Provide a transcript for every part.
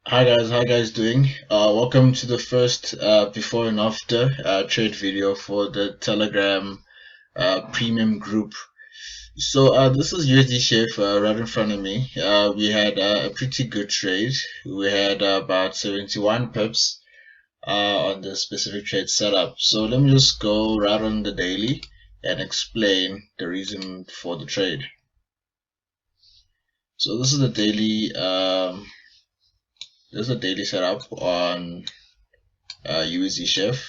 Hi guys, how you guys doing? Welcome to the first before and after trade video for the Telegram premium group. So this is USDCHF right in front of me. We had a pretty good trade. We had about 71 pips on the specific trade setup. So let me just go right on the daily and explain the reason for the trade. So this is the daily. This is a daily setup on USDCHF.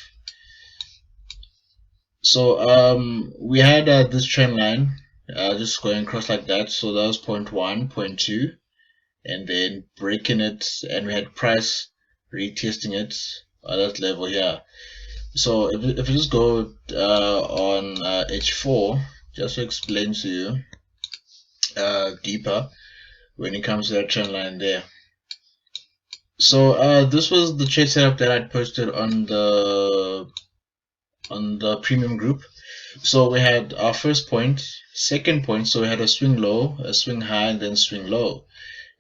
So we had this trend line just going across like that. So that was point 1, point 2, and then breaking it, and we had price retesting it at that level here. So if you just go on H4, just to explain to you deeper when it comes to that trend line there. So this was the trade setup that I'd posted on the premium group. So we had our first point, second point, so we had a swing low, a swing high, and then swing low.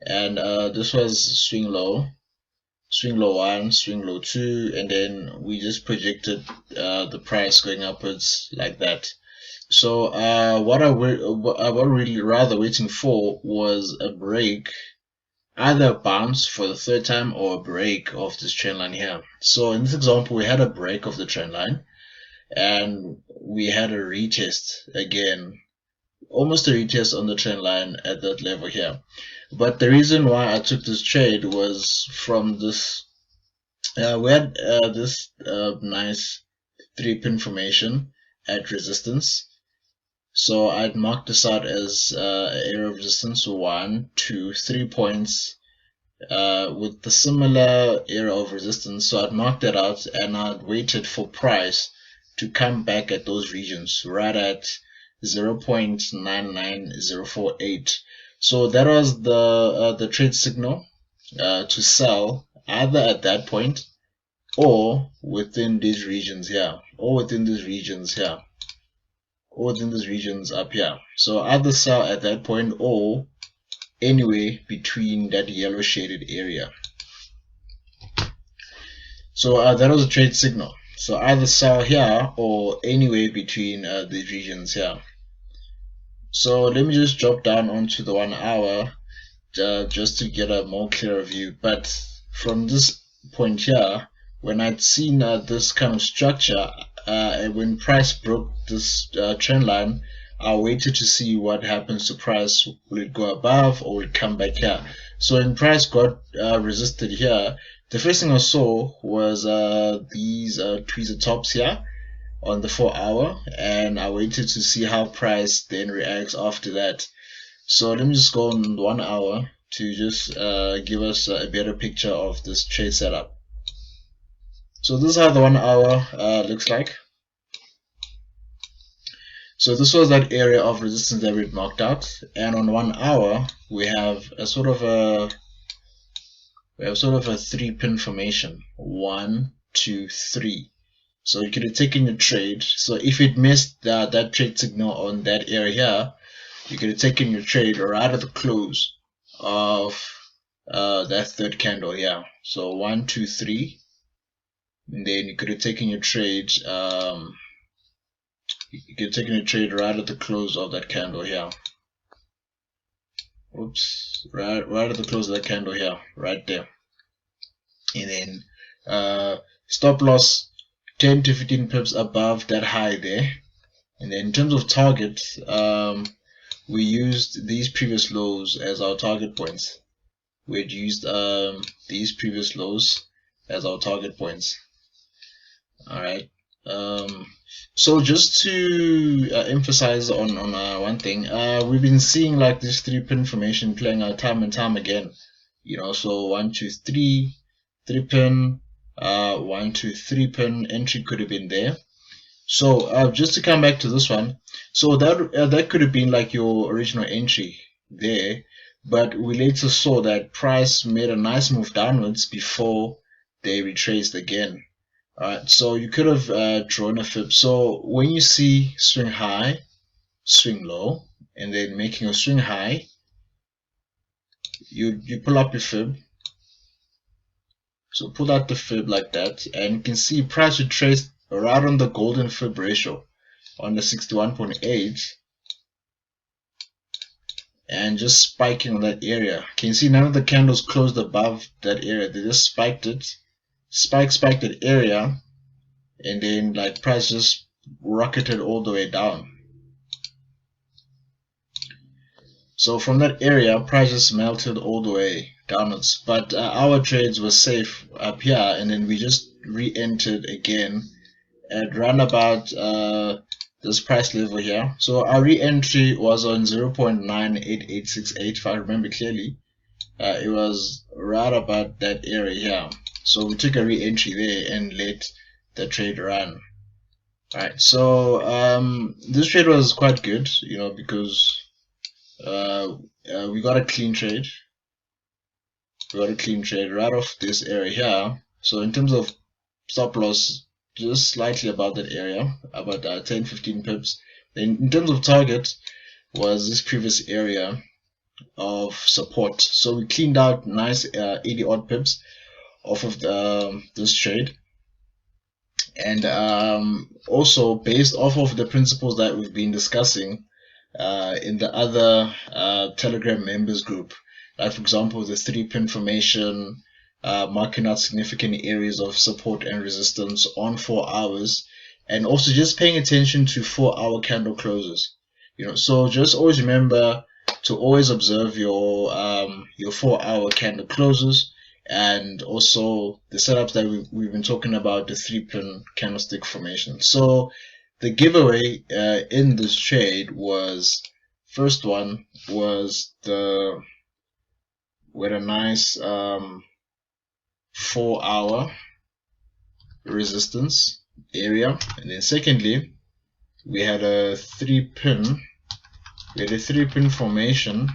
And this was swing low 1, swing low 2, and then we just projected the price going upwards like that. So what I really rather waiting for was a break, either a bounce for the third time or a break of this trend line here. So in this example, we had a break of the trend line, and we had a retest again, almost a retest on the trend line at that level here. But the reason why I took this trade was from this. We had this nice 3-pin formation at resistance. So I'd marked this out as area of resistance 1, 2, 3 points with the similar area of resistance. So I'd marked that out and I'd waited for price to come back at those regions right at 0.99048. So that was the trade signal to sell either at that point or within these regions here, or within these regions here, or within these regions up here. So either sell at that point or anywhere between that yellow shaded area. So that was a trade signal. So either sell here or anywhere between these regions here. So let me just drop down onto the 1 hour just to get a more clearer view. But from this point here, when I'd seen this kind of structure, when price broke this trend line, I waited to see what happens to price. Will it go above or will it come back here? So when price got resisted here, the first thing I saw was these tweezer tops here on the 4 hour, and I waited to see how price then reacts after that. So let me just go on 1 hour to just give us a better picture of this trade setup. So this is how the 1 hour looks like. So this was that area of resistance that we'd marked out, and on 1 hour we have a sort of a 3-pin formation, 1, 2, 3. So you could have taken your trade. So if it missed that trade signal on that area here, you could have taken your trade right at the close of that third candle here. So 1, 2, 3, and then you could have taken your trade. You could have taken your trade right at the close of that candle here. Oops, right at the close of that candle here, right there. And then stop loss 10 to 15 pips above that high there. And then in terms of target, we used these previous lows as our target points. We had used these previous lows as our target points. Alright. So just to emphasize on one thing, we've been seeing like this 3-pin formation playing out time and time again. You know, so 1, 2, 3, 3-pin, 1, 2, 3-pin entry could have been there. So just to come back to this one, so that could have been like your original entry there, but we later saw that price made a nice move downwards before they retraced again. Alright, so you could have drawn a fib. So when you see swing high, swing low, and then making a swing high, you pull up your fib, So pull out the fib like that, and you can see price retraced right on the golden fib ratio on the 61.8, and just spiking on that area. Can you see none of the candles closed above that area? They just spiked it, spiked that area, and then like price just rocketed all the way down. So from that area, price just melted all the way downwards. But our trades were safe up here, and then we just re-entered again at round about this price level here. So our re-entry was on 0.98868, if I remember clearly. It was right about that area here. So we took a re-entry there and let the trade run. Alright, so this trade was quite good, you know, because we got a clean trade. We got a clean trade right off this area here. So in terms of stop loss, just slightly above that area, about 10-15 pips. Then in terms of target, was this previous area of support. So we cleaned out nice 80 odd pips off of this trade. And also based off of the principles that we've been discussing in the other Telegram members group, like for example the 3-pin formation, marking out significant areas of support and resistance on 4 hours, and also just paying attention to 4-hour candle closes. You know, so just always remember to always observe your 4-hour candle closes, and also the setups that we've been talking about, the 3-pin candlestick formation. So the giveaway in this trade was, first one was with a nice 4-hour resistance area, and then secondly we had a 3-pin formation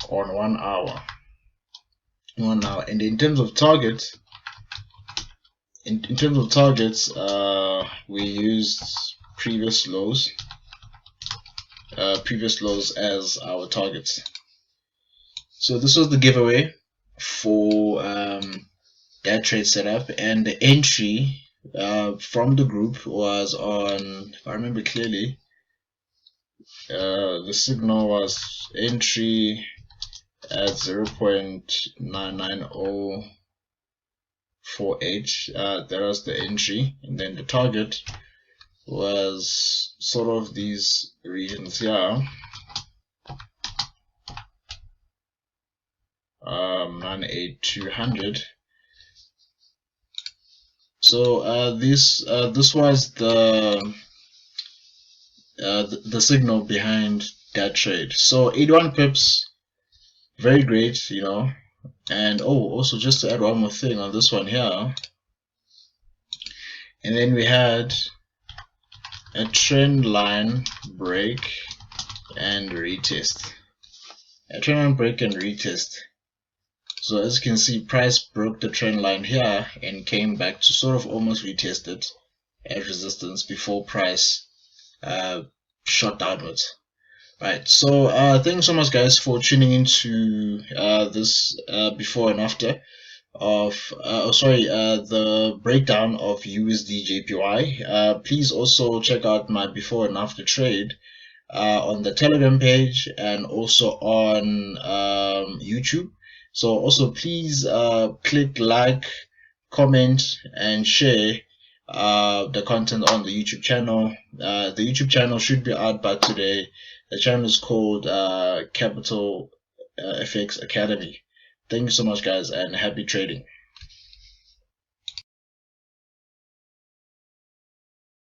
on 1 hour. And in terms of targets, we used previous lows as our targets. So this was the giveaway for that trade setup, and the entry from the group was on, if I remember clearly, the signal was entry at 0.99048. That was the entry, and then the target was sort of these regions here, 98200. So this was the signal behind that trade. So 81 pips, very great, you know. And also just to add one more thing on this one here, and then we had a trend line break and retest. So as you can see, price broke the trend line here and came back to sort of almost retest it at resistance before price shot downwards. Right, so thanks so much guys for tuning into this before and after of the breakdown of USDJPY. Please also check out my before and after trade on the Telegram page and also on YouTube. So also please click like, comment and share the content on the YouTube channel. The YouTube channel should be out by today. The channel is called Capital FX Academy. Thank you so much guys, and happy trading.